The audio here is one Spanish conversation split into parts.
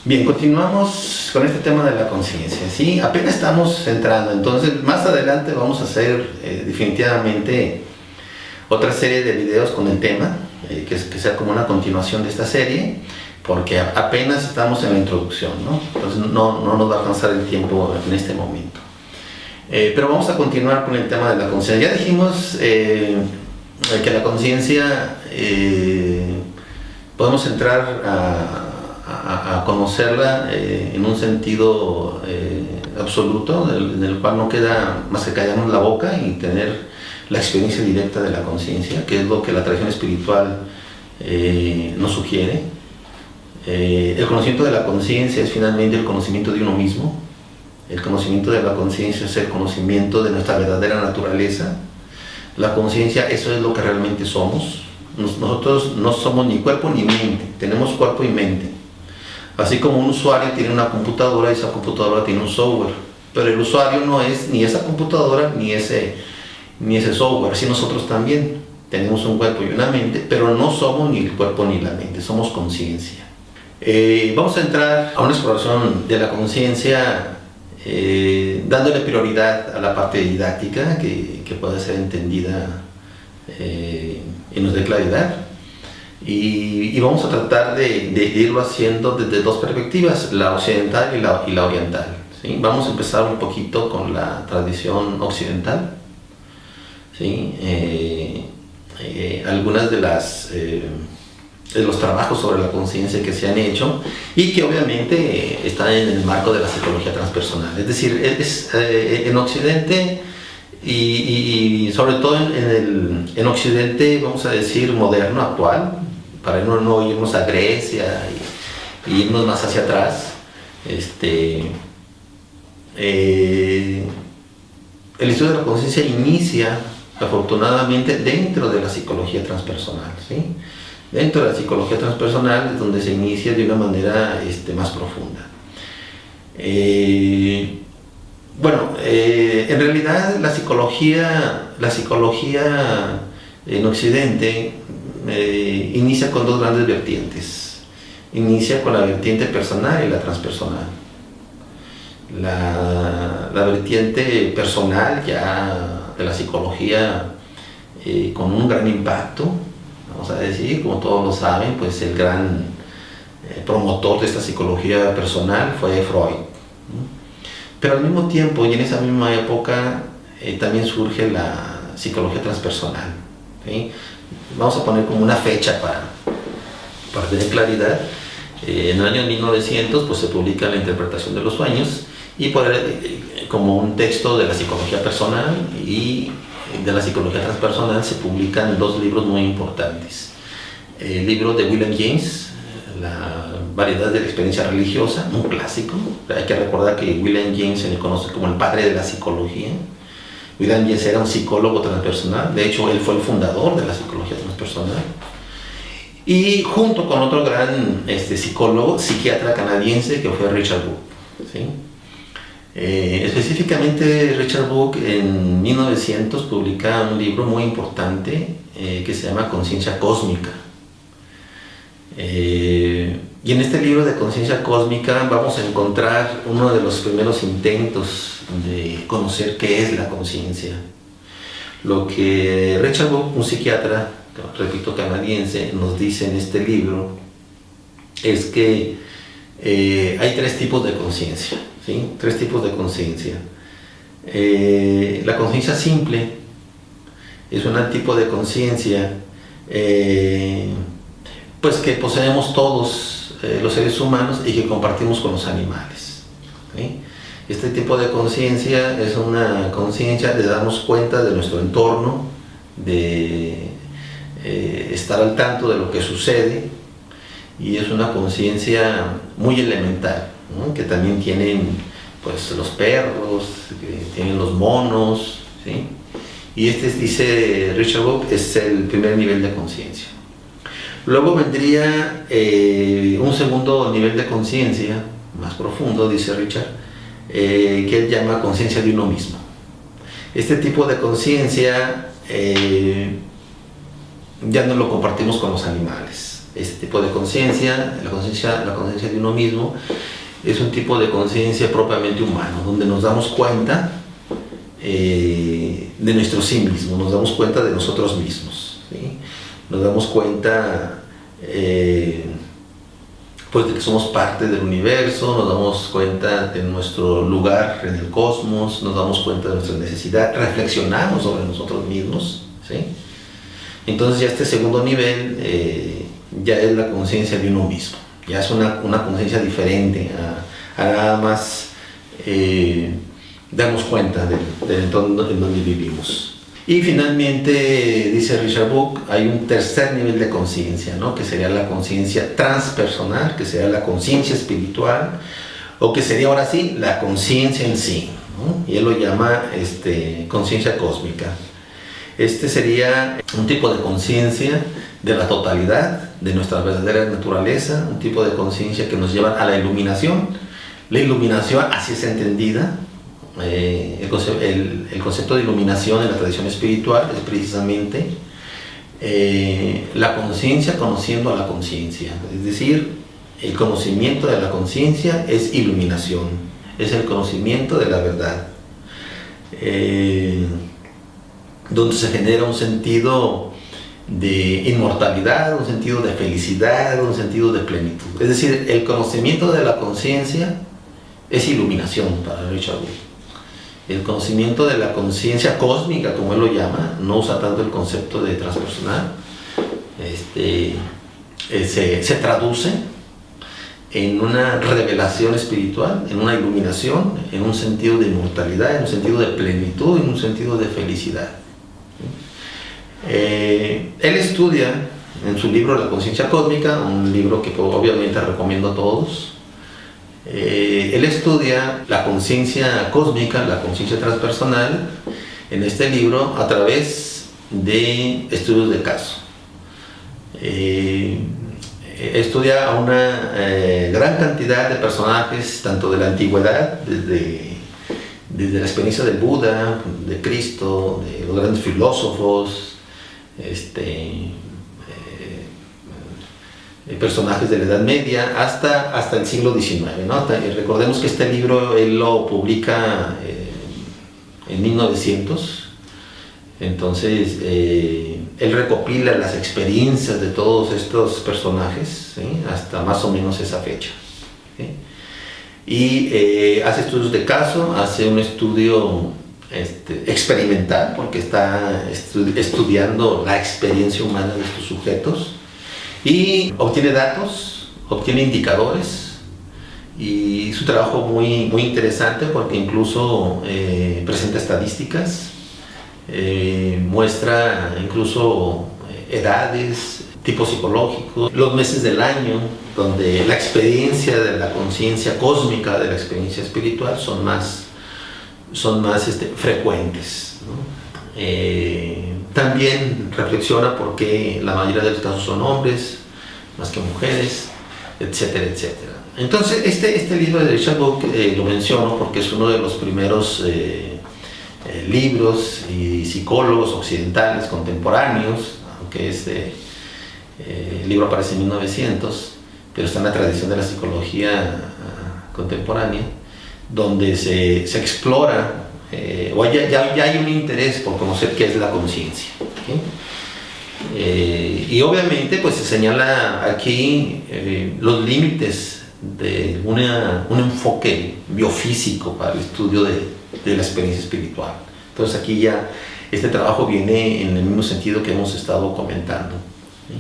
Bien, continuamos con este tema de la conciencia, ¿sí? Apenas estamos entrando, entonces más adelante vamos a hacer definitivamente otra serie de videos con el tema, que sea como una continuación de esta serie, porque apenas estamos en la introducción, ¿no? Entonces no nos va a alcanzar el tiempo en este momento. Pero vamos a continuar con el tema de la conciencia. Ya dijimos que la conciencia podemos entrar a conocerla en un sentido absoluto, en el cual no queda más que callarnos la boca y tener la experiencia directa de la conciencia, que es lo que la tradición espiritual nos sugiere. El conocimiento de la conciencia es finalmente el conocimiento de uno mismo. El conocimiento de la conciencia es el conocimiento de nuestra verdadera naturaleza. La conciencia, eso es lo que realmente somos. Nosotros no somos ni cuerpo ni mente, tenemos cuerpo y mente. Así como un usuario tiene una computadora y esa computadora tiene un software, pero el usuario no es ni esa computadora ni ese software. Así nosotros también tenemos un cuerpo y una mente, pero no somos ni el cuerpo ni la mente, somos conciencia. Vamos a entrar a una exploración de la conciencia dándole prioridad a la parte didáctica que pueda ser entendida y nos dé claridad. Y vamos a tratar de irlo haciendo desde dos perspectivas, la occidental y la oriental, ¿sí? Vamos a empezar un poquito con la tradición occidental, ¿sí? Algunas de los trabajos sobre la conciencia que se han hecho y que obviamente están en el marco de la psicología transpersonal. Es decir, en Occidente y sobre todo en Occidente, vamos a decir, moderno, actual, para no irnos a Grecia y irnos más hacia atrás, el estudio de la conciencia inicia afortunadamente dentro de la psicología transpersonal, ¿sí? Dentro de la psicología transpersonal es donde se inicia de una manera más profunda. En realidad la psicología en Occidente inicia con dos grandes vertientes. Inicia con la vertiente personal y la transpersonal. La vertiente personal ya de la psicología con un gran impacto, vamos a decir, como todos lo saben, pues el gran promotor de esta psicología personal fue Freud, ¿no? Pero al mismo tiempo y en esa misma época también surge la psicología transpersonal, ¿sí? Vamos a poner como una fecha para tener claridad. En el año 1900 pues, se publica La interpretación de los sueños y como un texto de la psicología personal y de la psicología transpersonal se publican dos libros muy importantes. El libro de William James, La variedad de la experiencia religiosa, un clásico. Hay que recordar que William James se le conoce como el padre de la psicología. William James era un psicólogo transpersonal, de hecho él fue el fundador de la psicología transpersonal. Y junto con otro gran psicólogo, psiquiatra canadiense que fue Richard Book, ¿sí? Específicamente Richard Book en 1900 publica un libro muy importante que se llama Conciencia Cósmica. Y en este libro de Conciencia Cósmica vamos a encontrar uno de los primeros intentos de conocer qué es la conciencia. Lo que Richard Book, un psiquiatra, repito, canadiense, nos dice en este libro es que hay tres tipos de conciencia, ¿sí? Tres tipos de conciencia. La conciencia simple es un tipo de conciencia pues que poseemos todos los seres humanos y que compartimos con los animales, ¿sí? Este tipo de conciencia es una conciencia de darnos cuenta de nuestro entorno, de estar al tanto de lo que sucede, y es una conciencia muy elemental, ¿no? Que también tienen pues, los perros, que tienen los monos, ¿sí? Y dice Richard Book, es el primer nivel de conciencia. Luego vendría un segundo nivel de conciencia, más profundo, dice Richard, que él llama conciencia de uno mismo. Este tipo de conciencia ya no lo compartimos con los animales, este tipo de conciencia, la conciencia de uno mismo, es un tipo de conciencia propiamente humano, donde nos damos cuenta de nuestro sí mismo, nos damos cuenta de nosotros mismos, ¿sí? Nos damos cuenta pues de que somos parte del universo, nos damos cuenta de nuestro lugar en el cosmos, nos damos cuenta de nuestra necesidad, reflexionamos sobre nosotros mismos, ¿sí? Entonces ya este segundo nivel ya es la conciencia de uno mismo, ya es una conciencia diferente a nada más darnos cuenta del entorno en donde vivimos. Y finalmente, dice Richard Buck, hay un tercer nivel de conciencia, ¿no? Que sería la conciencia transpersonal, que sería la conciencia espiritual, o que sería ahora sí la conciencia en sí, ¿no? Y él lo llama conciencia cósmica. Este sería un tipo de conciencia de la totalidad, de nuestra verdadera naturaleza, un tipo de conciencia que nos lleva a la iluminación. La iluminación, así es entendida, el concepto de iluminación en la tradición espiritual es precisamente la conciencia conociendo a la conciencia, es decir, el conocimiento de la conciencia es iluminación, es el conocimiento de la verdad, donde se genera un sentido de inmortalidad, un sentido de felicidad, un sentido de plenitud. Es decir, el conocimiento de la conciencia es iluminación para Richard Buck. El conocimiento de la conciencia cósmica, como él lo llama, no usa tanto el concepto de transpersonal, se traduce en una revelación espiritual, en una iluminación, en un sentido de inmortalidad, en un sentido de plenitud, en un sentido de felicidad. Él estudia en su libro La conciencia cósmica, un libro que obviamente recomiendo a todos. Él estudia la conciencia cósmica, la conciencia transpersonal, en este libro a través de estudios de caso. Estudia a una gran cantidad de personajes, tanto de la antigüedad, desde la experiencia del Buda, de Cristo, de los grandes filósofos, personajes de la Edad Media, hasta el siglo XIX, ¿no? Recordemos que este libro él lo publica en 1900, entonces él recopila las experiencias de todos estos personajes, ¿sí? Hasta más o menos esa fecha, ¿sí? Y hace estudios de caso, hace un estudio experimental, porque está estudiando la experiencia humana de estos sujetos, y obtiene datos, obtiene indicadores, y su trabajo muy, muy interesante porque incluso presenta estadísticas, muestra incluso edades, tipos psicológicos, los meses del año, donde la experiencia de la conciencia cósmica, de la experiencia espiritual son más frecuentes, ¿no? También reflexiona por qué la mayoría de los casos son hombres más que mujeres, etcétera, etcétera. Entonces, este libro de Richard Buck lo menciono porque es uno de los primeros libros y psicólogos occidentales contemporáneos, aunque el libro aparece en 1900, pero está en la tradición de la psicología contemporánea, donde se explora, o ya hay un interés por conocer qué es la conciencia, ¿okay? Y obviamente pues se señala aquí los límites de un enfoque biofísico para el estudio de la experiencia espiritual. Entonces aquí ya este trabajo viene en el mismo sentido que hemos estado comentando, ¿sí?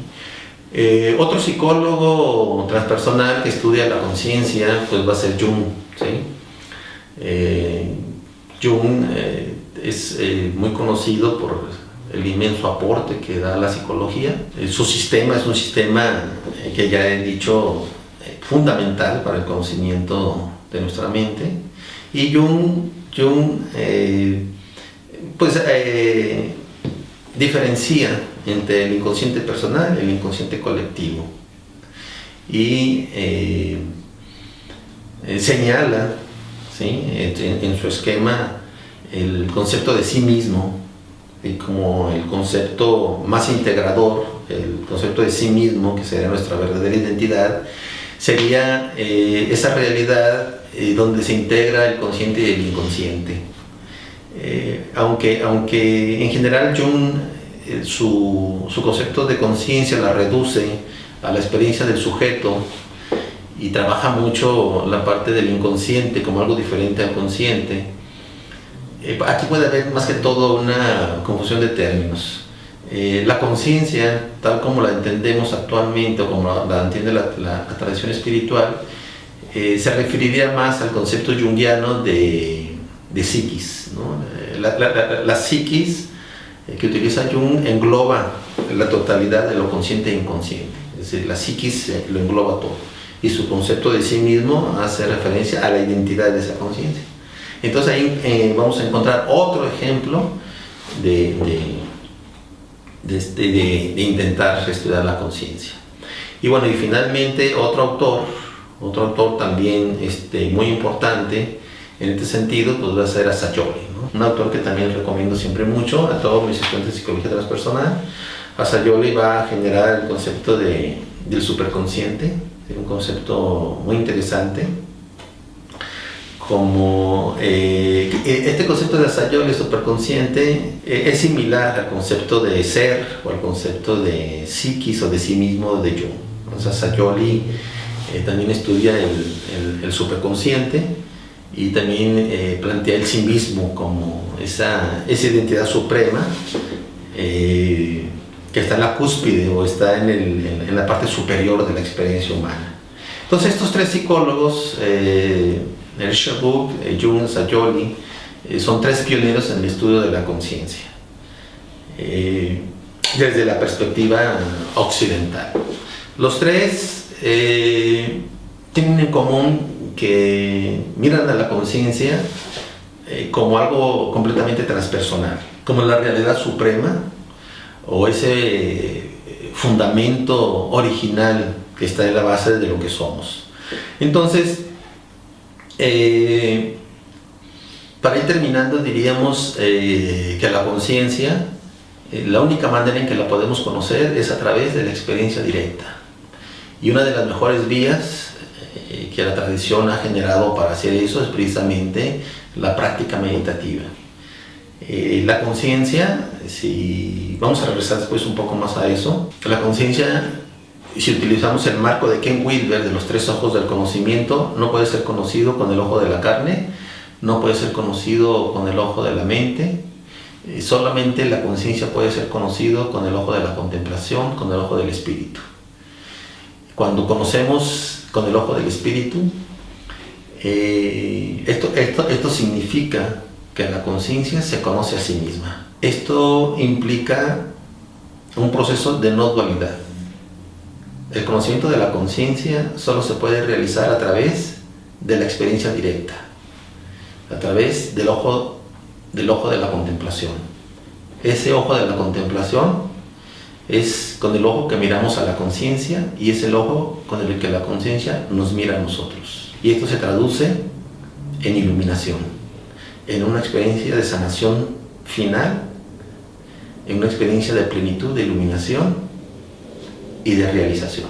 Otro psicólogo transpersonal que estudia la conciencia pues va a ser Jung, ¿sí? Jung es muy conocido por el inmenso aporte que da a la psicología. Su sistema es un sistema que ya he dicho fundamental para el conocimiento de nuestra mente, y Jung diferencia entre el inconsciente personal y el inconsciente colectivo, y señala, ¿sí?, en su esquema el concepto de sí mismo como el concepto más integrador el concepto de sí mismo, que sería nuestra verdadera identidad, sería esa realidad donde se integra el consciente y el inconsciente. Aunque en general Jung su concepto de conciencia la reduce a la experiencia del sujeto y trabaja mucho la parte del inconsciente como algo diferente al consciente, aquí puede haber más que todo una confusión de términos. La conciencia, tal como la entendemos actualmente o como la entiende la tradición espiritual, se referiría más al concepto junguiano de psiquis, ¿no? La psiquis que utiliza Jung engloba la totalidad de lo consciente e inconsciente, es decir, la psiquis lo engloba todo, y su concepto de sí mismo hace referencia a la identidad de esa conciencia. Entonces ahí vamos a encontrar otro ejemplo de intentar estudiar la conciencia. Y bueno, y finalmente otro autor también muy importante en este sentido, pues va a ser Asayoli, ¿no? Un autor que también recomiendo siempre mucho a todos mis estudiantes de psicología transpersonal. Asayoli va a generar el concepto del superconsciente, un concepto muy interesante. Como este concepto de Asayoli, superconsciente, es similar al concepto de ser o al concepto de psiquis o de sí mismo de Jung. Entonces Asayoli también estudia el superconsciente y también plantea el sí mismo como esa identidad suprema que está en la cúspide o está en la parte superior de la experiencia humana. Entonces estos tres psicólogos, Sherbrooke, Jung, Asayoli, son tres pioneros en el estudio de la conciencia desde la perspectiva occidental. Los tres tienen en común que miran a la conciencia como algo completamente transpersonal, como la realidad suprema o ese fundamento original que está en la base de lo que somos. Entonces, para ir terminando, diríamos que la conciencia, la única manera en que la podemos conocer es a través de la experiencia directa. Y una de las mejores vías que la tradición ha generado para hacer eso es precisamente la práctica meditativa. La conciencia, si vamos a regresar después un poco más a eso, la conciencia, si utilizamos el marco de Ken Wilber de los tres ojos del conocimiento, no puede ser conocido con el ojo de la carne, no puede ser conocido con el ojo de la mente, solamente la conciencia puede ser conocido con el ojo de la contemplación, con el ojo del espíritu. Cuando conocemos con el ojo del espíritu, esto significa que la conciencia se conoce a sí misma. Esto implica un proceso de no dualidad. El conocimiento de la conciencia solo se puede realizar a través de la experiencia directa, a través del ojo de la contemplación. Ese ojo de la contemplación es con el ojo que miramos a la conciencia y es el ojo con el que la conciencia nos mira a nosotros. Y esto se traduce en iluminación, en una experiencia de sanación final, en una experiencia de plenitud, de iluminación y de realización.